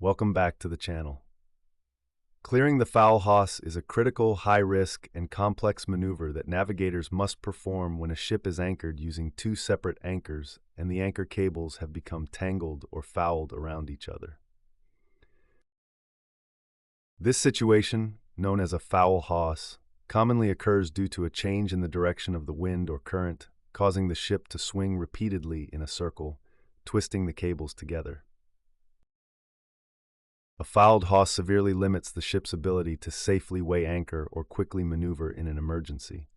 welcome back to the channel. Clearing the foul Hawse is a critical, high-risk, and complex maneuver that navigators must perform when a ship is anchored using two separate anchors and the anchor cables have become tangled or fouled around each other. This situation, known as a foul Hawse, commonly occurs due to a change in the direction of the wind or current, causing the ship to swing repeatedly in a circle, twisting the cables together. A fouled Hawse severely limits the ship's ability to safely weigh anchor or quickly maneuver in an emergency.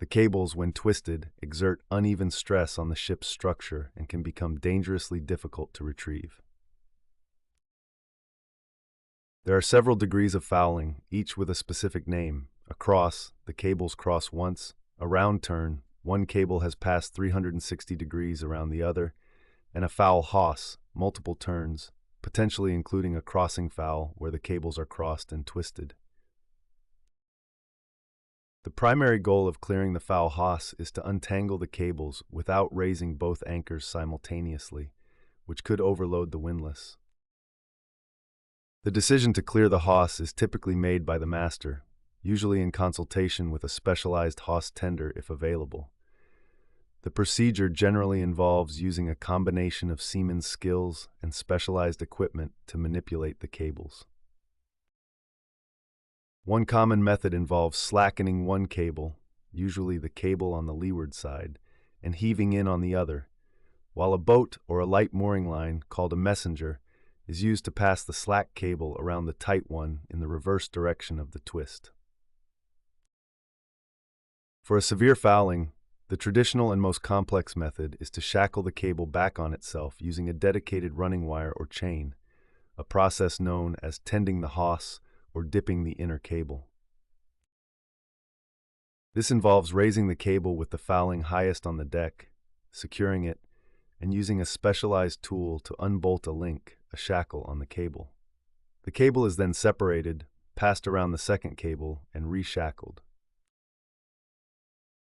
The cables, when twisted, exert uneven stress on the ship's structure and can become dangerously difficult to retrieve. There are several degrees of fouling, each with a specific name. A cross, the cables cross once. A round turn, one cable has passed 360 degrees around the other. And a foul Hawse, multiple turns, potentially including a crossing foul where the cables are crossed and twisted. The primary goal of clearing the foul Hawse is to untangle the cables without raising both anchors simultaneously, which could overload the windlass. The decision to clear the Hawse is typically made by the master, usually in consultation with a specialized Hawse tender if available. The procedure generally involves using a combination of seaman's skills and specialized equipment to manipulate the cables. One common method involves slackening one cable, usually the cable on the leeward side, and heaving in on the other, while a boat or a light mooring line, called a messenger, is used to pass the slack cable around the tight one in the reverse direction of the twist. For a severe fouling, the traditional and most complex method is to shackle the cable back on itself using a dedicated running wire or chain, a process known as tending the Hawse or dipping the inner cable. This involves raising the cable with the fouling highest on the deck, securing it, and using a specialized tool to unbolt a link, a shackle, on the cable. The cable is then separated, passed around the second cable, and reshackled.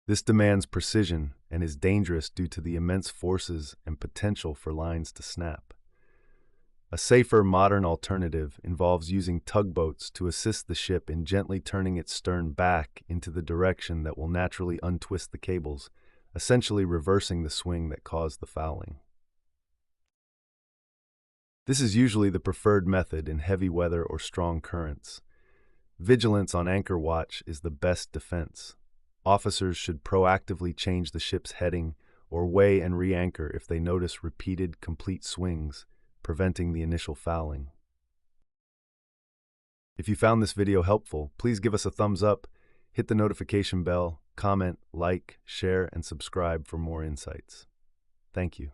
This demands precision and is dangerous due to the immense forces and potential for lines to snap. A safer, modern alternative involves using tugboats to assist the ship in gently turning its stern back into the direction that will naturally untwist the cables, essentially reversing the swing that caused the fouling. This is usually the preferred method in heavy weather or strong currents. Vigilance on anchor watch is the best defense. Officers should proactively change the ship's heading or weigh and re-anchor if they notice repeated, complete swings, preventing the initial fouling. If you found this video helpful, please give us a thumbs up, hit the notification bell, comment, like, share, and subscribe for more insights. Thank you.